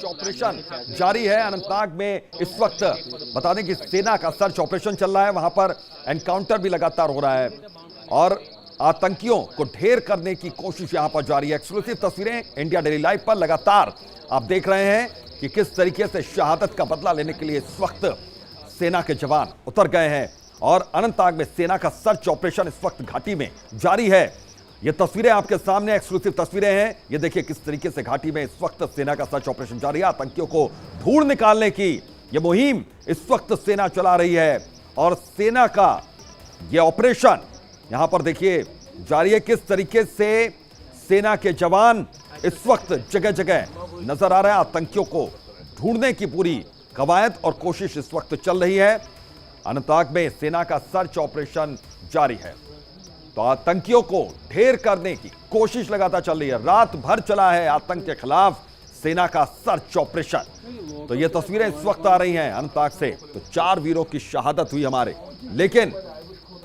Operation जारी है अनंतनाग में इस वक्त। बता दें कि सेना का सर्च ऑपरेशन चल रहा है, वहां पर एनकाउंटर भी लगातार हो रहा है और आतंकियों को ढेर करने की कोशिश यहां पर जारी है। एक्सक्लूसिव तस्वीरें इंडिया डेली लाइव पर लगातार आप देख रहे हैं कि किस तरीके से शहादत का बदला लेने के लिए इस वक्त सेना के जवान उतर गए हैं और अनंतनाग में सेना का सर्च ऑपरेशन इस वक्त घाटी में जारी है। ये तस्वीरें आपके सामने एक्सक्लूसिव तस्वीरें हैं। ये देखिए किस तरीके से घाटी में इस वक्त सेना का सर्च ऑपरेशन जारी है। आतंकियों को ढूंढ निकालने की ये मुहिम इस वक्त सेना चला रही है और सेना का ये ऑपरेशन यहां पर देखिए जारी है। किस तरीके से सेना के जवान इस वक्त जगह जगह नजर आ रहे हैं। आतंकियों को ढूंढने की पूरी कवायद और कोशिश इस वक्त चल रही है। अनंतनाग में सेना का सर्च ऑपरेशन जारी है तो आतंकियों को ढेर करने की कोशिश लगातार चल रही है। रात भर चला है आतंक के खिलाफ सेना का सर्च ऑपरेशन। तो ये तस्वीरें इस वक्त आ रही हैं अनंतनाग से। तो 4 वीरों की शहादत हुई हमारे, लेकिन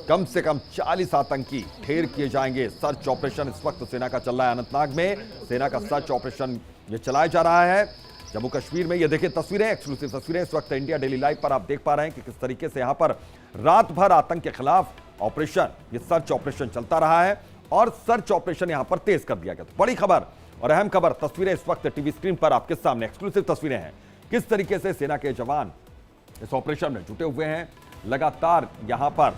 कम से कम 40 आतंकी ढेर किए जाएंगे। सर्च ऑपरेशन इस वक्त सेना का चल रहा है अनंतनाग में। सेना का सर्च ऑपरेशन ये चलाया जा रहा है जम्मू कश्मीर में। ये देखिए तस्वीरें, एक्सक्लूसिव तस्वीरें इस वक्त इंडिया डेली लाइव पर आप देख पा रहे हैं कि किस तरीके से यहां पर रात भर आतंक के खिलाफ ऑपरेशन, ये सर्च ऑपरेशन चलता रहा है और सर्च ऑपरेशन यहां पर तेज कर दिया गया। तो बड़ी खबर और अहम खबर, तस्वीरें इस वक्त टीवी स्क्रीन पर आपके सामने, एक्सक्लूसिव तस्वीरें हैं। किस तरीके से सेना के जवान इस ऑपरेशन में जुटे हुए हैं। लगातार यहां पर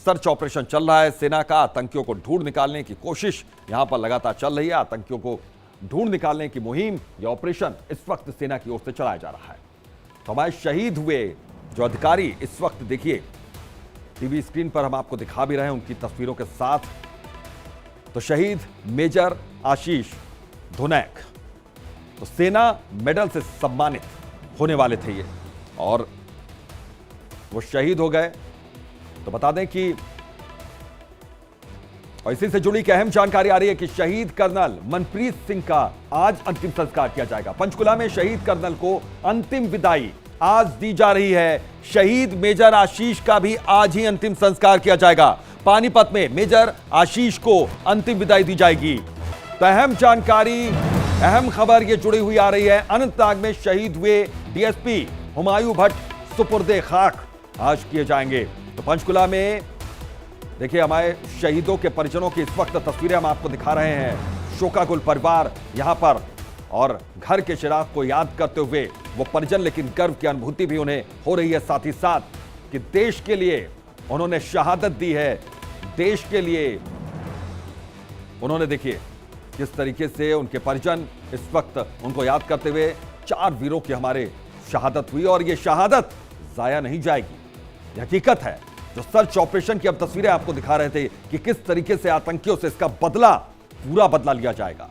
सर्च ऑपरेशन चल रहा है सेना का। आतंकियों को ढूंढ निकालने की कोशिश यहां पर लगातार चल रही है। आतंकियों को ढूंढ निकालने की मुहिम, यह ऑपरेशन इस वक्त सेना की ओर से चलाया जा रहा है। तो हमारे शहीद हुए जो अधिकारी इस वक्त देखिए टीवी स्क्रीन पर हम आपको दिखा भी रहे हैं उनकी तस्वीरों के साथ। तो शहीद मेजर आशीष धुनैक, तो सेना मेडल से सम्मानित होने वाले थे ये और वो शहीद हो गए। तो बता दें कि और इसी से जुड़ी एक अहम जानकारी आ रही है कि शहीद कर्नल मनप्रीत सिंह का आज अंतिम संस्कार किया जाएगा। पंचकुला में शहीद कर्नल को अंतिम विदाई आज दी जा रही है। शहीद मेजर आशीष का भी आज ही अंतिम संस्कार किया जाएगा। पानीपत में मेजर आशीष को अंतिम विदाई दी जाएगी। तो अहम जानकारी, अहम खबर ये जुड़ी हुई आ रही है। अनंतनाग में शहीद हुए डीएसपी हुमायूं भट्ट सुपुर्दे खाक आज किए जाएंगे। तो पंचकुला में देखिए हमारे शहीदों के परिजनों की इस वक्त तस्वीरें हम आपको दिखा रहे हैं। शोकाकुल परिवार यहां पर और घर के चिराग को याद करते हुए वो परिजन, लेकिन गर्व की अनुभूति भी उन्हें हो रही है साथ ही साथ कि देश के लिए उन्होंने शहादत दी है। देश के लिए उन्होंने देखिए किस तरीके से उनके परिजन इस वक्त उनको याद करते हुए 4 वीरों की हमारे शहादत हुई और ये शहादत जाया नहीं जाएगी। ये हकीकत है। जो सर्च ऑपरेशन की अब तस्वीरें आपको दिखा रहे थे कि किस तरीके से आतंकियों से इसका बदला, पूरा बदला लिया जाएगा।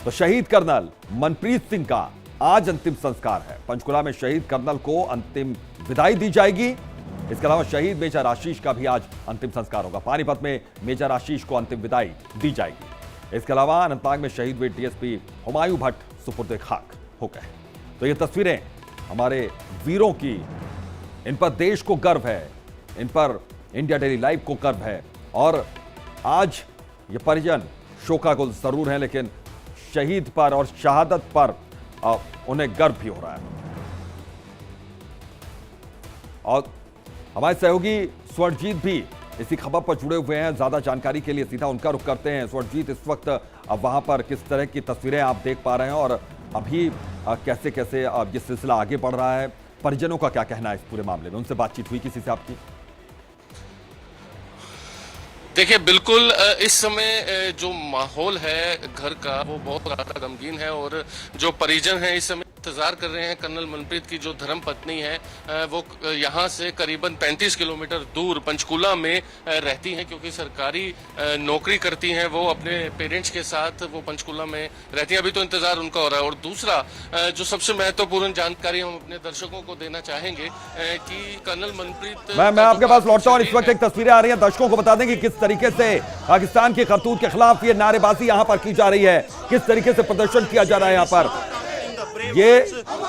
तो शहीद कर्नल मनप्रीत सिंह का आज अंतिम संस्कार है। पंचकुला में शहीद कर्नल को अंतिम विदाई दी जाएगी। इसके अलावा शहीद मेजर आशीष का भी आज अंतिम संस्कार होगा। पानीपत में मेजर आशीष को अंतिम विदाई दी जाएगी। इसके अलावा अनंतनाग में शहीद हुए डीएसपी हुमायूं भट्ट सुपुर्दे खाक हो गए। तो ये तस्वीरें हमारे वीरों की, इन पर देश को गर्व है, इन पर इंडिया डेली लाइव को गर्व है और आज ये परिजन शोकाकुल जरूर हैं, लेकिन शहीद पर और शहादत पर उन्हें गर्व भी हो रहा है। और हमारे सहयोगी स्वर्णजीत भी इसी खबर पर जुड़े हुए हैं। ज्यादा जानकारी के लिए सीधा उनका रुख करते हैं। स्वर्णजीत, इस वक्त अब वहां पर किस तरह की तस्वीरें आप देख पा रहे हैं और अभी कैसे कैसे ये सिलसिला आगे बढ़ रहा है, परिजनों का क्या कहना है इस पूरे मामले में? उनसे बातचीत हुई किसी से आपकी? देखिए, बिल्कुल इस समय जो माहौल है घर का वो बहुत ज्यादा गमगीन है और जो परिजन हैं इस समय इंतजार कर रहे हैं। कर्नल मनप्रीत की जो धर्म पत्नी है वो यहाँ से करीबन 35 किलोमीटर दूर पंचकुला में रहती हैं, क्योंकि सरकारी नौकरी करती हैं। वो अपने पेरेंट्स के साथ वो पंचकुला में रहती हैं। अभी तो इंतजार उनका हो रहा है। और दूसरा जो सबसे महत्वपूर्ण जानकारी हम अपने दर्शकों को देना चाहेंगे कि कर्नल मनप्रीत, मैं आपके पास लौटता हूँ। इस वक्त एक तस्वीरें आ रही है, दर्शकों को बता दें कि किस तरीके से पाकिस्तान की करतूत के खिलाफ ये नारेबाजी यहाँ पर की जा रही है, किस तरीके से प्रदर्शन किया जा रहा है। यहाँ पर ये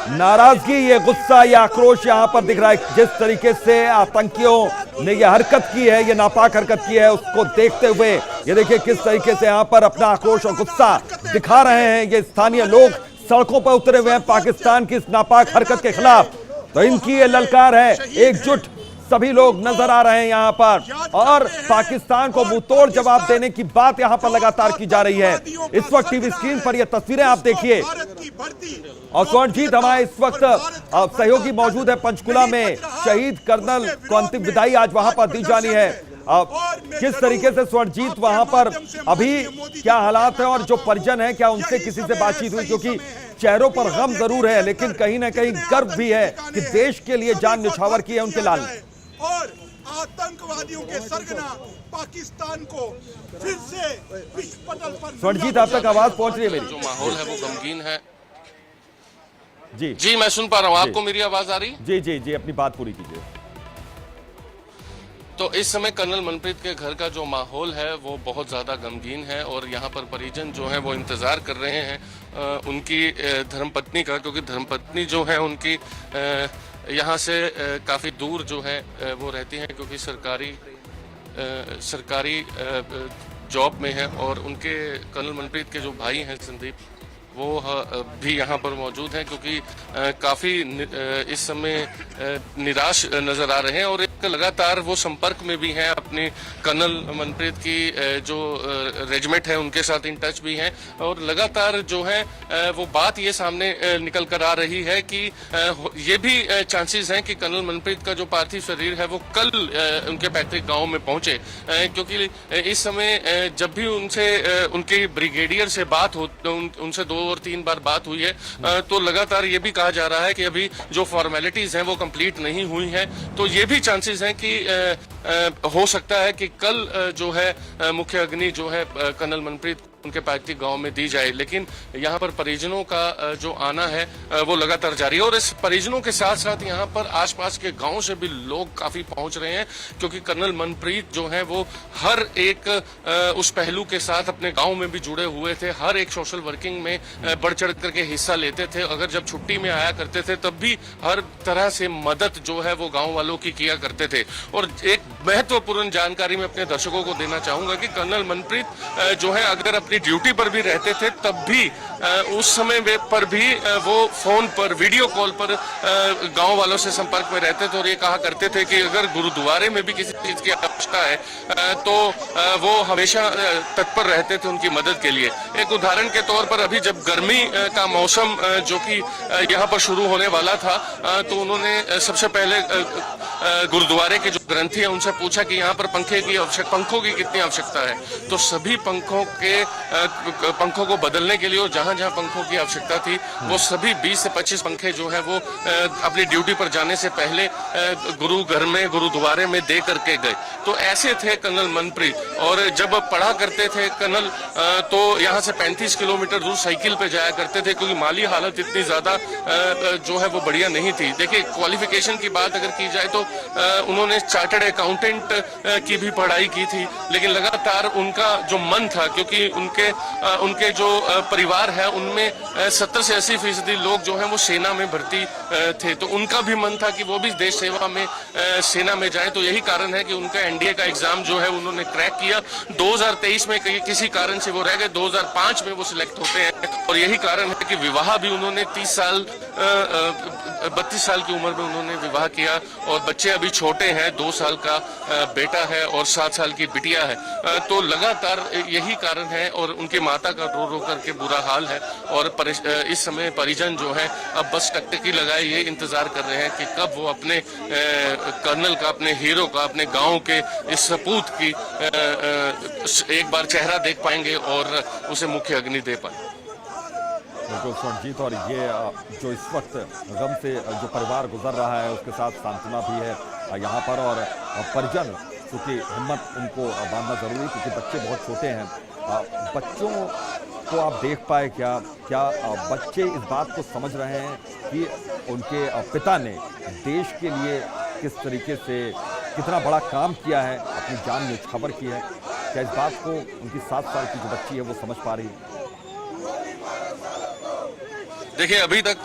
नाराजगी, ये गुस्सा, ये आक्रोश यहाँ पर दिख रहा है। जिस तरीके से आतंकियों ने ये हरकत की है, ये नापाक हरकत की है, उसको देखते हुए ये देखिए किस तरीके से यहां पर अपना आक्रोश और गुस्सा दिखा रहे हैं ये स्थानीय लोग, सड़कों पर उतरे हुए हैं पाकिस्तान की इस नापाक हरकत के खिलाफ। तो इनकी ये ललकार है, एकजुट सभी लोग नजर आ रहे हैं यहां पर, और पाकिस्तान को मुंहतोड़ जवाब देने की बात यहां पर लगातार की जा रही है। इस वक्त टीवी स्क्रीन पर ये तस्वीरें आप देखिए, और स्वर्णजीत हमारे इस वक्त सहयोगी मौजूद है पंचकुला में, शहीद कर्नल को अंतिम विदाई आज वहां पर दी जानी है। किस तरीके से स्वर्णजीत वहां पर अभी क्या हालात है, और जो परिजन है क्या उनसे किसी से बातचीत हुई? क्योंकि चेहरों पर गम जरूर है, लेकिन कहीं ना कहीं गर्व भी है कि देश के लिए जान न्यौछावर की है उनके लाल ने। और आतंकवादियों के सरगना पाकिस्तान को फिर से विश्व पटल पर। स्वर्णजीत आप तक आवाज पहुंच रही है मेरी? जो माहौल है वो गमगीन है। जी जी मैं सुन पा रहा हूँ, आपको मेरी आवाज आ रही? जी जी जी, अपनी बात पूरी कीजिए। तो इस समय कर्नल मनप्रीत के घर का जो माहौल है वो बहुत ज़्यादा गमगीन है, और यहाँ पर परिजन जो है वो इंतज़ार कर रहे हैं उनकी धर्मपत्नी का, क्योंकि धर्मपत्नी जो है उनकी यहाँ से काफ़ी दूर जो है वो रहती हैं, क्योंकि सरकारी जॉब में है। और उनके कर्नल मनप्रीत के जो भाई हैं संदीप, वो भी यहाँ पर मौजूद हैं, क्योंकि काफ़ी इस समय निराश नज़र आ रहे हैं, और एक लगातार वो संपर्क में भी हैं अपनी कर्नल मनप्रीत की जो रेजिमेंट है उनके साथ इन टच भी हैं, और लगातार जो है वो बात ये सामने निकल कर आ रही है कि ये भी चांसेस हैं कि कर्नल मनप्रीत का जो पार्थिव शरीर है वो कल उनके पैतृक गांव में पहुंचे, क्योंकि इस समय जब भी उनसे उनके ब्रिगेडियर से बात हो, उनसे 2 और 3 बार बात हुई है, तो लगातार ये भी कहा जा रहा है कि अभी जो फॉर्मेलिटीज हैं वो कंप्लीट नहीं हुई हैं। तो ये भी चांसेस हैं कि हो सकता है कि कल जो है मुख्य अग्नि जो है कर्नल मनप्रीत उनके पैतृक गांव में दी जाए। लेकिन यहाँ पर परिजनों का जो आना है वो लगातार जारी है, और इस परिजनों के साथ साथ यहाँ पर आसपास के गांव से भी लोग काफी पहुंच रहे हैं, क्योंकि कर्नल मनप्रीत जो है वो हर एक उस पहलू के साथ अपने गांव में भी जुड़े हुए थे, हर एक सोशल वर्किंग में बढ़ चढ़ करके हिस्सा लेते थे। अगर जब छुट्टी में आया करते थे तब भी हर तरह से मदद जो है वो गाँव वालों की किया करते थे। और एक महत्वपूर्ण जानकारी मैं अपने दर्शकों को देना चाहूंगा कि कर्नल मनप्रीत जो है अगर अपनी ड्यूटी पर भी रहते थे तब भी उस समय पर भी वो फोन पर वीडियो कॉल पर गांव वालों से संपर्क में रहते थे, और ये कहा करते थे कि अगर गुरुद्वारे में भी किसी चीज की आवश्यकता है तो वो हमेशा तत्पर रहते थे उनकी मदद के लिए। एक उदाहरण के तौर पर अभी जब गर्मी का मौसम जो कि यहाँ पर शुरू होने वाला था, तो उन्होंने सबसे पहले गुरुद्वारे के जो ग्रंथी हैं उनसे पूछा कि यहाँ पर पंखों की कितनी आवश्यकता है। तो सभी पंखों को बदलने के लिए, और जहां जहां पंखों की आवश्यकता थी वो सभी 20 से 25 पंखे जो है वो अपनी ड्यूटी पर जाने से पहले गुरुद्वारे में दे करके गए। तो ऐसे थे कर्नल मनप्रीत। और जब पढ़ा करते थे कर्नल तो यहाँ से 35 किलोमीटर दूर साइकिल पे जाया करते थे, क्योंकि माली हालत इतनी ज्यादा जो है वो बढ़िया नहीं थी। देखिए क्वालिफिकेशन की बात अगर की जाए तो उन्होंने चार्टर्ड अकाउंटेंट की भी पढ़ाई की थी, लेकिन लगातार उनका जो मन था, क्योंकि उनके जो परिवार है उनमें 70 से 80% लोग जो हैं वो सेना में भर्ती थे, तो उनका भी मन था कि वो भी देश सेवा में सेना में जाए। तो यही कारण है कि उनका एनडीए का एग्जाम जो है उन्होंने क्रैक किया। 2023 में किसी कारण से वो रह गए, 2005 में वो सिलेक्ट होते हैं, और यही कारण है कि विवाह भी उन्होंने 32 साल की उम्र में उन्होंने विवाह किया, और बच्चे अभी छोटे हैं, 2 साल का बेटा है और 7 साल की बिटिया है। तो लगातार यही कारण है, और उनकी माता का रो रो करके बुरा हाल है। और इस समय परिजन जो है अब बस टकटकी लगाए ये इंतजार कर रहे हैं कि कब वो अपने कर्नल का, अपने हीरो का, अपने गांव के इस सपूत की एक बार चेहरा देख पाएंगे और उसे मुख्य अग्नि दे पाएंगे। बिल्कुल स्वर्णजीत, और ये जो इस वक्त गम से जो परिवार गुजर रहा है उसके साथ सांत्वना भी है यहाँ पर, और परिजन क्योंकि हिम्मत उनको बांधना जरूरी, क्योंकि बच्चे बहुत छोटे हैं। बच्चों को आप देख पाए क्या बच्चे इस बात को समझ रहे हैं कि उनके पिता ने देश के लिए किस तरीके से कितना बड़ा काम किया है, अपनी जान न्यौछावर की है? क्या इस बात को उनकी 7 साल की जो बच्ची है वो समझ पा रही है? देखिए अभी तक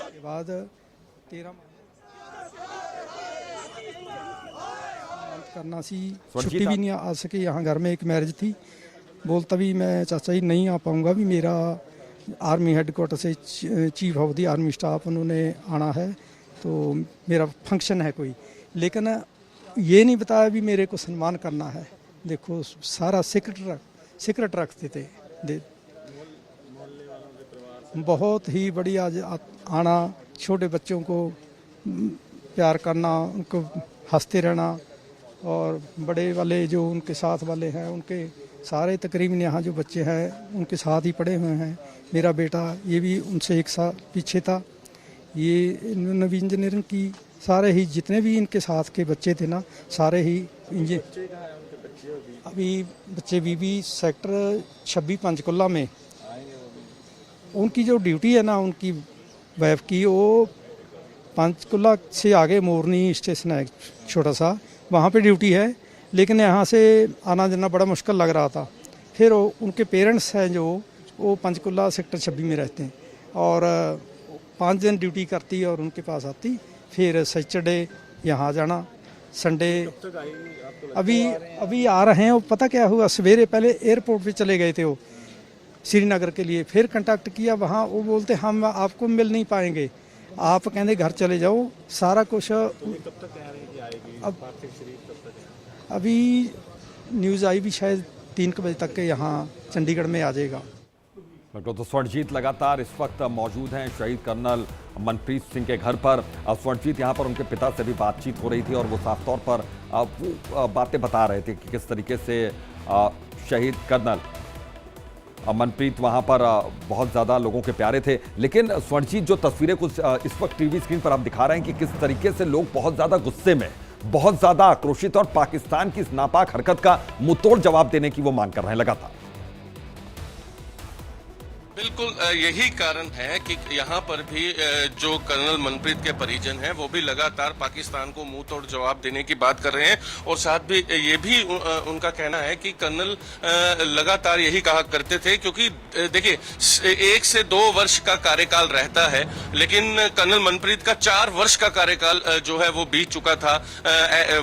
के बाद 13 करना सी, स्वरजीत, छुट्टी भी नहीं आ सके। यहाँ घर में एक मैरिज थी, बोलता भी मैं चाचा जी नहीं आ पाऊँगा, भी मेरा आर्मी हेडक्वार्टर से chief of the army staff उन्होंने आना है, तो मेरा फंक्शन है कोई, लेकिन ये नहीं बताया भी मेरे को सम्मान करना है। देखो सारा सीक्रेट रखते थे। बहुत ही बड़ी आज आना, छोटे बच्चों को प्यार करना, उनको हंसते रहना, और बड़े वाले जो उनके साथ वाले हैं उनके सारे तकरीबन यहाँ जो बच्चे हैं उनके साथ ही पढ़े हुए हैं। मेरा बेटा ये भी उनसे एक साल पीछे था, ये नवी इंजीनियरिंग की, सारे ही जितने भी इनके साथ के बच्चे थे ना, सारे ही अभी बच्चे बीबी सेक्टर 26 पंचकुला में, उनकी जो ड्यूटी है ना, उनकी वाइफ की, वो पंचकुला से आगे मोरनी स्टेशन है छोटा सा, वहाँ पे ड्यूटी है, लेकिन यहाँ से आना जाना बड़ा मुश्किल लग रहा था। फिर उनके पेरेंट्स हैं जो, वो पंचकुला सेक्टर 26 में रहते हैं, और 5 दिन ड्यूटी करती और उनके पास आती, फिर सैटरडे यहाँ जाना, संडे अभी आ रहे हैं। वो पता क्या हुआ, सवेरे पहले एयरपोर्ट पे चले गए थे वो श्रीनगर के लिए, फिर कांटेक्ट किया वहाँ, वो बोलते हम आपको मिल नहीं पाएंगे, आप कहते घर चले जाओ, सारा कुछ। अब अभी न्यूज़ आई भी शायद 3 बजे तक के यहाँ चंडीगढ़ में आ जाएगा। तो स्वरजीत लगातार इस वक्त मौजूद हैं शहीद कर्नल मनप्रीत सिंह के घर पर। स्वरजीत, यहाँ पर उनके पिता से भी बातचीत हो रही थी और वो साफ तौर पर वो बातें बता रहे थे कि किस तरीके से शहीद कर्नल मनप्रीत वहाँ पर बहुत ज़्यादा लोगों के प्यारे थे। लेकिन स्वरजीत, जो तस्वीरें कुछ इस वक्त टीवी स्क्रीन पर आप दिखा रहे हैं कि किस तरीके से लोग बहुत ज़्यादा गुस्से में, बहुत ज़्यादा आक्रोशित और पाकिस्तान की इस नापाक हरकत का मुंहतोड़ जवाब देने की वो मांग कर रहे हैं लगातार। बिल्कुल यही कारण है कि यहाँ पर भी जो कर्नल मनप्रीत के परिजन हैं वो भी लगातार पाकिस्तान को मुंह तोड़ जवाब देने की बात कर रहे हैं, और साथ भी ये भी उनका कहना है कि कर्नल लगातार यही कहा करते थे, क्योंकि देखिए 1 से 2 वर्ष का कार्यकाल रहता है, लेकिन कर्नल मनप्रीत का 4 वर्ष का कार्यकाल जो है वो बीत चुका था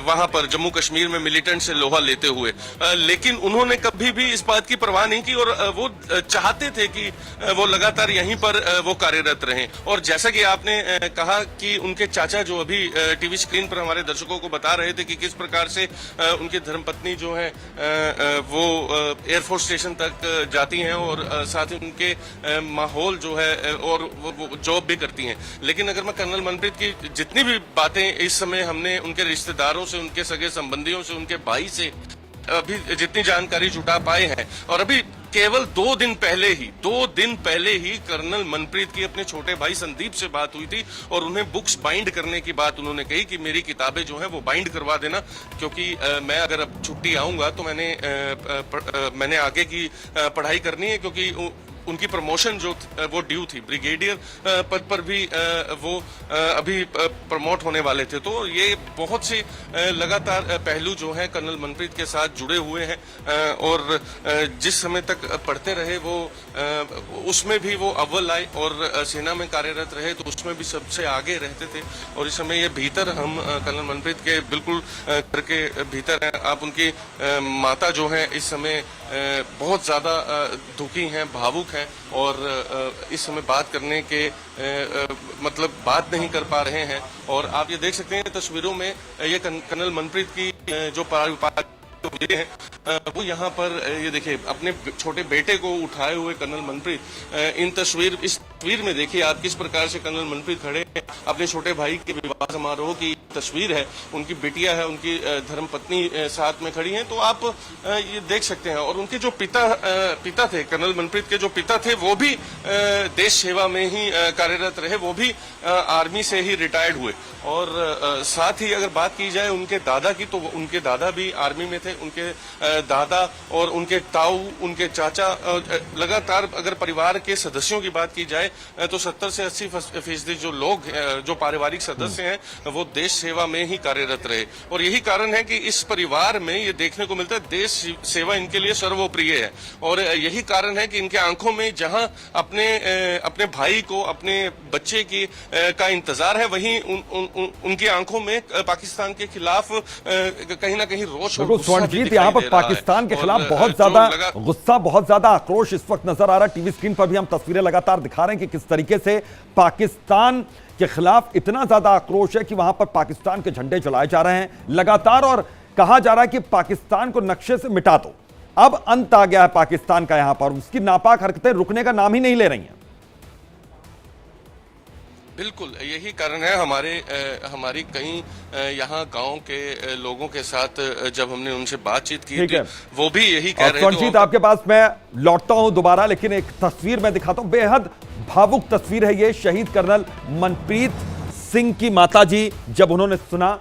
वहां पर जम्मू कश्मीर में मिलिटेंट से लोहा लेते हुए, लेकिन उन्होंने कभी भी इस बात की परवाह नहीं की, और वो चाहते थे कि वो लगातार यहीं पर वो कार्यरत रहें। और जैसा कि आपने कहा कि उनके चाचा जो अभी टीवी स्क्रीन पर हमारे दर्शकों को बता रहे थे कि किस प्रकार से उनकी धर्मपत्नी जो है वो एयरफोर्स स्टेशन तक जाती हैं, और साथ ही उनके माहौल जो है और वो जॉब भी करती हैं। लेकिन अगर मैं कर्नल मनप्रीत की जितनी भी बातें इस समय हमने उनके रिश्तेदारों से, उनके सगे संबंधियों से, उनके भाई से अभी जितनी जानकारी जुटा पाए हैं, और अभी केवल 2 दिन पहले ही कर्नल मनप्रीत की अपने छोटे भाई संदीप से बात हुई थी, और उन्हें बुक्स बाइंड करने की बात उन्होंने कही कि मेरी किताबें जो हैं वो बाइंड करवा देना, क्योंकि मैं अगर अब छुट्टी आऊंगा तो मैंने आगे की पढ़ाई करनी है, क्योंकि उनकी प्रमोशन जो वो ड्यू थी, ब्रिगेडियर पद पर भी वो अभी प्रमोट होने वाले थे। तो ये बहुत से लगातार पहलू जो हैं कर्नल मनप्रीत के साथ जुड़े हुए हैं, और जिस समय तक पढ़ते रहे वो उसमें भी वो अव्वल आए, और सेना में कार्यरत रहे तो उसमें भी सबसे आगे रहते थे। और इस समय ये भीतर हम कर्नल मनप्रीत के बिल्कुल घर के भीतर हैं। आप उनकी माता जो है इस समय बहुत ज्यादा दुखी हैं, भावुक हैं, और इस समय बात करने के मतलब बात नहीं कर पा रहे हैं। और आप ये देख सकते हैं तस्वीरों में, ये कर्नल मनप्रीत की जो है वो यहाँ पर ये देखिए अपने छोटे बेटे को उठाए हुए कर्नल मनप्रीत, इस तस्वीर में देखिए आप किस प्रकार से कर्नल मनप्रीत खड़े हैं। अपने छोटे भाई के विवाह समारोह की तस्वीर है, उनकी बिटिया है, उनकी धर्मपत्नी साथ में खड़ी हैं, तो आप ये देख सकते हैं। और उनके जो पिता थे, कर्नल मनप्रीत के जो पिता थे, वो भी देश सेवा में ही कार्यरत रहे, वो भी आर्मी से ही रिटायर्ड हुए। और साथ ही अगर बात की जाए उनके दादा की, तो उनके दादा भी आर्मी में थे। उनके दादा और उनके ताऊ, उनके चाचा, लगातार अगर परिवार के सदस्यों की बात की जाए है तो 70 से 80% जो लोग जो पारिवारिक सदस्य हैं वो देश सेवा में ही कार्यरत रहे। और यही कारण है कि इस परिवार में ये देखने को मिलता है देश सेवा इनके लिए सर्वोप्रिय है। और यही कारण है कि इनके आंखों में जहां अपने भाई को, अपने बच्चे की का इंतजार है, वहीं उनकी आंखों में पाकिस्तान के खिलाफ कहीं ना कहीं रोष और गुस्सा भी दिखाई यहाँ पर दे रहा है। पाकिस्तान के खिलाफ बहुत ज्यादा गुस्सा, बहुत ज्यादा आक्रोश इस वक्त नजर आ रहा है। टीवी स्क्रीन पर भी हम तस्वीरें लगातार दिखा रहे हैं कि किस तरीके से पाकिस्तान के खिलाफ इतना ज्यादा आक्रोश है कि वहां पर पाकिस्तान के झंडे जलाए जा रहे हैं लगातार, और कहा जा रहा है कि पाकिस्तान को नक्शे से मिटा दो। अब अंत आ गया है पाकिस्तान का यहां पर, उसकी नापाक हरकतें रुकने का नाम ही नहीं ले रही हैं। बिल्कुल यही कारण है। हमारी कई यहाँ गांव के लोगों के साथ जब हमने उनसे बातचीत की थी, वो भी यही कह रहे थे। आपके पास मैं लौटता हूं दोबारा, लेकिन एक तस्वीर मैं दिखाता हूं, बेहद भावुक तस्वीर है ये। शहीद कर्नल मनप्रीत सिंह की माताजी, जब उन्होंने सुना,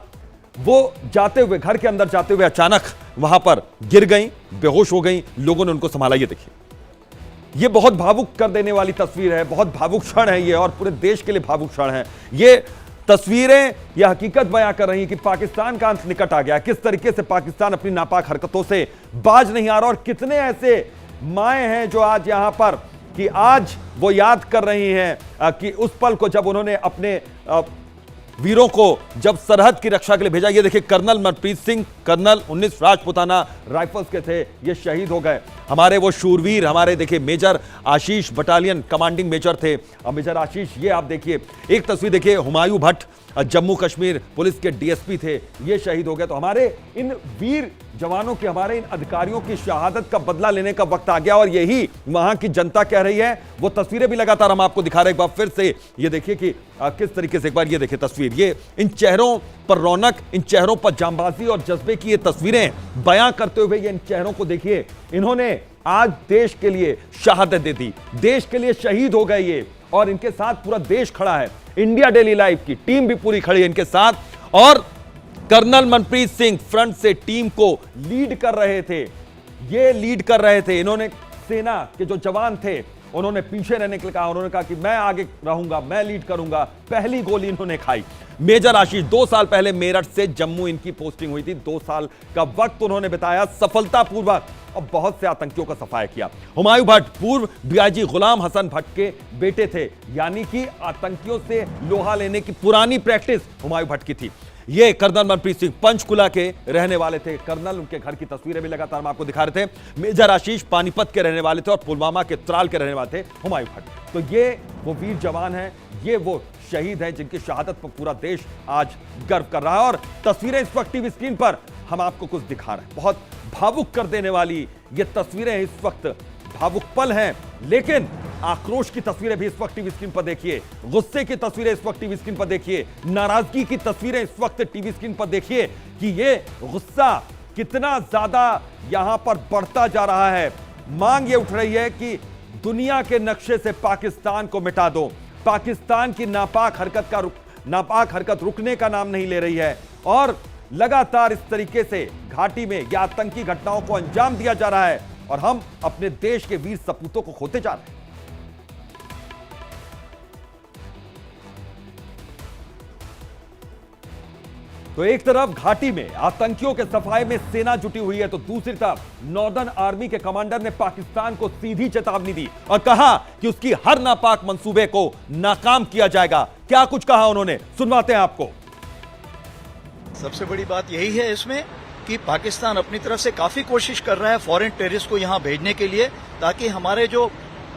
वो जाते हुए, घर के अंदर जाते हुए अचानक वहां पर गिर गई, बेहोश हो गई। लोगों ने उनको संभाला। ये देखिए, ये बहुत भावुक कर देने वाली तस्वीर है, बहुत भावुक क्षण है ये, और पूरे देश के लिए भावुक क्षण है ये। तस्वीरें यह हकीकत बयां कर रही हैं कि पाकिस्तान का अंत निकट आ गया। किस तरीके से पाकिस्तान अपनी नापाक हरकतों से बाज नहीं आ रहा, और कितने ऐसे माएं हैं जो आज यहां पर कि आज वो याद कर रही हैं कि उस पल को जब उन्होंने अपने वीरों को जब सरहद की रक्षा के लिए भेजा। ये देखिए, colonel Manpreet Singh, colonel 19 Rajputana rifles के थे, ये शहीद हो गए। हमारे वो शूरवीर, हमारे देखिए मेजर आशीष बटालियन कमांडिंग मेजर थे, मेजर आशीष। ये आप देखिए एक तस्वीर देखिए, हुमायूं भट्ट जम्मू कश्मीर पुलिस के डीएसपी थे, ये शहीद हो गए। तो हमारे इन वीर जवानों की, हमारे इन अधिकारियों की शहादत का बदला लेने का वक्त आ गया, और यही वहां की जनता कह रही है। वो तस्वीरें भी लगातार हम आपको दिखा रहे हैं। एक बार फिर से ये देखिए कि किस तरीके से, एक बार ये देखिए तस्वीर, ये इन चेहरों पर रौनक, इन चेहरों पर जांबाजी और जज्बे की ये तस्वीरें बयां करते हुए, ये इन चेहरों को देखिए, इन्होंने आज देश के लिए शहादत दे दी, देश के लिए शहीद हो गए ये, और इनके साथ पूरा देश खड़ा है। इंडिया डेली लाइफ की टीम भी पूरी खड़ी है इनके साथ, और कर्नल मनप्रीत सिंह फ्रंट से टीम को लीड कर रहे थे, ये लीड कर रहे थे। इन्होंने, सेना के जो जवान थे, उन्होंने पीछे रहने के लिए कहा, उन्होंने कहा कि मैं आगे रहूंगा, मैं लीड करूंगा। पहली गोली इन्होंने खाई। मेजर आशीष 2 साल पहले मेरठ से जम्मू इनकी पोस्टिंग हुई थी, 2 साल का वक्त उन्होंने बिताया सफलतापूर्वक और बहुत से आतंकियों का सफाया किया। हुमायूं भट्ट पूर्व डीआईजी गुलाम हसन भट्ट के बेटे थे, यानी कि आतंकियों से लोहा लेने की पुरानी प्रैक्टिस हुमायूं भट्ट की थी। ये कर्नल मनप्रीत सिंह पंचकुला के रहने वाले थे। कर्नल, उनके घर की तस्वीरें भी लगातार हम आपको दिखा रहे थे। मेजर आशीष पानीपत के रहने वाले थे और पुलवामा के त्राल के रहने वाले थे हुमायूं भट्ट। तो ये वो वीर जवान हैं, ये वो शहीद हैं जिनकी शहादत पर पूरा देश आज गर्व कर रहा है। और तस्वीरें इस वक्त टीवी स्क्रीन पर हम आपको कुछ दिखा रहे हैं, बहुत भावुक कर देने वाली ये तस्वीरें इस वक्त, भावुक पल हैं, लेकिन आक्रोश की तस्वीरें भी इस वक्त टीवी स्क्रीन पर देखिए, गुस्से की तस्वीरें इस वक्त टीवी स्क्रीन पर देखिए, नाराजगी की तस्वीरें इस वक्त टीवी स्क्रीन पर देखिए कि ये गुस्सा कितना ज्यादा यहां पर बढ़ता जा रहा है। मांग ये उठ रही है कि दुनिया के नक्शे से पाकिस्तान को मिटा दो। पाकिस्तान की नापाक हरकत रुकने का नाम नहीं ले रही है, और लगातार इस तरीके से घाटी में या आतंकी घटनाओं को अंजाम दिया जा रहा है, और हम अपने देश के वीर सपूतों को खोते जा रहे हैं। तो एक तरफ घाटी में आतंकियों के सफाए में सेना जुटी हुई है, तो दूसरी तरफ नॉर्दर्न आर्मी के कमांडर ने पाकिस्तान को सीधी चेतावनी दी और कहा कि उसकी हर नापाक मंसूबे को नाकाम किया जाएगा। क्या कुछ कहा उन्होंने, सुनवाते हैं आपको। सबसे बड़ी बात यही है इसमें कि पाकिस्तान अपनी तरफ से काफी कोशिश कर रहा है फॉरेन टेररिस्ट को यहां भेजने के लिए, ताकि हमारे जो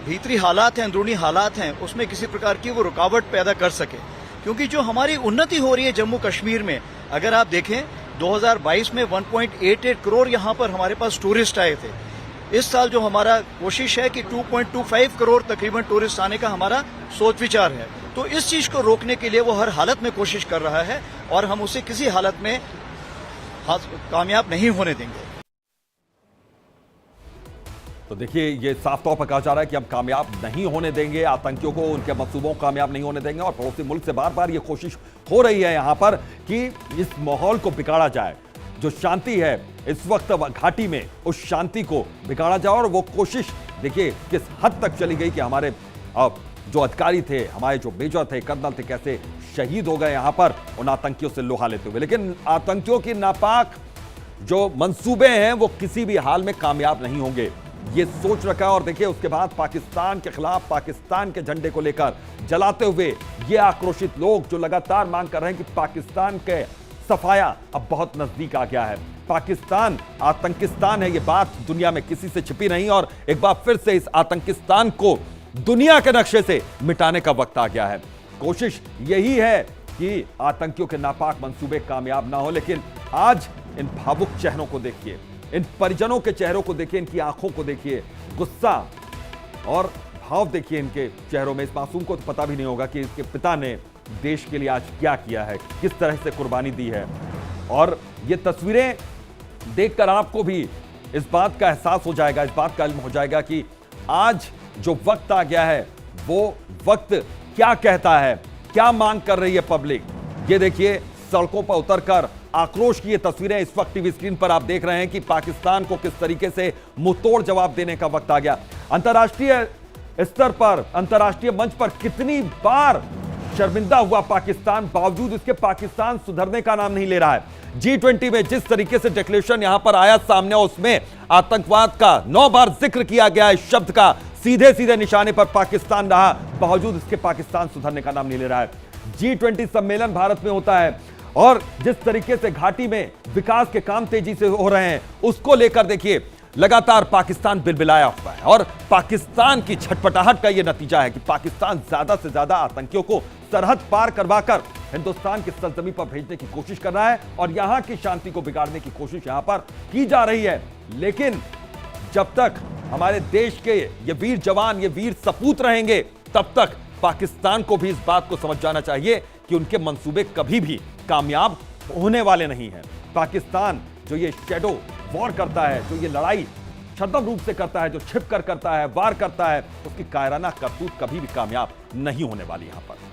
भीतरी हालात हैं, अंदरूनी हालात हैं, उसमें किसी प्रकार की वो रुकावट पैदा कर सके। क्योंकि जो हमारी उन्नति हो रही है जम्मू कश्मीर में, अगर आप देखें 2022 में 1.88 करोड़ यहां पर हमारे पास टूरिस्ट आए थे। इस साल जो हमारा कोशिश है कि 2.25 करोड़ तकरीबन टूरिस्ट आने का हमारा सोच विचार है। तो इस चीज को रोकने के लिए वो हर हालत में कोशिश कर रहा है, और हम उसे किसी हालत में कामयाब नहीं होने देंगे। तो देखिए, ये साफ तौर पर कहा जा रहा है कि हम कामयाब नहीं होने देंगे आतंकियों को, उनके मंसूबों को कामयाब नहीं होने देंगे। और पड़ोसी मुल्क से बार बार ये कोशिश हो रही है यहां पर कि इस माहौल को बिगाड़ा जाए। जो शांति है इस वक्त घाटी में, उस शांति को बिगाड़ा जाए। और वो कोशिश देखिए किस हद तक चली गई कि हमारे जो अधिकारी थे, हमारे जो मेजर थे, कर्नल थे, कैसे शहीद हो गए यहां पर उन आतंकियों से लोहा लेते हुए। लेकिन आतंकियों की नापाक जो मंसूबे हैं वो किसी भी हाल में कामयाब नहीं होंगे, ये सोच रखा है। और देखिए उसके बाद पाकिस्तान के खिलाफ पाकिस्तान के झंडे को लेकर जलाते हुए ये आक्रोशित लोग जो लगातार मांग कर रहे हैं कि पाकिस्तान के सफाया अब बहुत नजदीक आ गया है, पाकिस्तान आतंकिस्तान है, ये बात दुनिया में किसी से छिपी नहीं। और एक बार फिर से इस आतंकिस्तान को दुनिया के नक्शे से मिटाने का वक्त आ गया है। कोशिश यही है कि आतंकियों के नापाक मंसूबे कामयाब ना हो। लेकिन आज इन भावुक चेहरों को देखिए, इन परिजनों के चेहरों को देखिए, इनकी आंखों को देखिए, गुस्सा और भाव देखिए इनके चेहरों में। इस मासूम को तो पता भी नहीं होगा कि इसके पिता ने देश के लिए आज क्या किया है, किस तरह से कुर्बानी दी है। और ये तस्वीरें देखकर आपको भी इस बात का एहसास हो जाएगा, इस बात का इल्म हो जाएगा कि आज जो वक्त आ गया है वो वक्त क्या कहता है, क्या मांग कर रही है पब्लिक। ये देखिए सड़कों पर उतरकर आक्रोश की ये तस्वीरें इस वक्त टीवी स्क्रीन पर आप देख रहे हैं कि पाकिस्तान को किस तरीके से मुंहतोड़ जवाब देने का वक्त आ गया। अंतर्राष्ट्रीय स्तर पर, अंतर्राष्ट्रीय मंच पर कितनी बार शर्मिंदा हुआ पाकिस्तान, बावजूद इसके पाकिस्तान सुधरने का नाम नहीं ले रहा है। G20 में जिस तरीके से डिक्लेरेशन यहां पर आया सामने, उसमें आतंकवाद का 9 बार जिक्र किया गया, इस शब्द का सीधे सीधे निशाने पर पाकिस्तान रहा, बावजूद इसके पाकिस्तान सुधरने का नाम नहीं ले रहा है। G20 सम्मेलन भारत में होता है और जिस तरीके से घाटी में विकास के काम तेजी से हो रहे हैं, उसको लेकर देखिए लगातार पाकिस्तान बिलबिलाया हुआ है। और पाकिस्तान की छटपटाहट का यह नतीजा है कि पाकिस्तान ज्यादा से ज्यादा आतंकियों को सरहद पार करवाकर हिंदुस्तान की सरजमीं पर भेजने की कोशिश कर रहा है और यहां की शांति को बिगाड़ने की कोशिश यहां पर की जा रही है। लेकिन जब तक हमारे देश के ये वीर जवान, ये वीर सपूत रहेंगे, तब तक पाकिस्तान को भी इस बात को समझ जाना चाहिए कि उनके मंसूबे कभी भी कामयाब होने वाले नहीं हैं। पाकिस्तान जो ये शैडो वॉर करता है, जो ये लड़ाई छद्म रूप से करता है, जो छिप कर करता है, वार करता है, उसकी कायराना करतूत कभी भी कामयाब नहीं होने वाली यहां पर।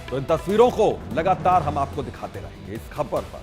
तो इन तस्वीरों को लगातार हम आपको दिखाते रहेंगे इस खबर पर।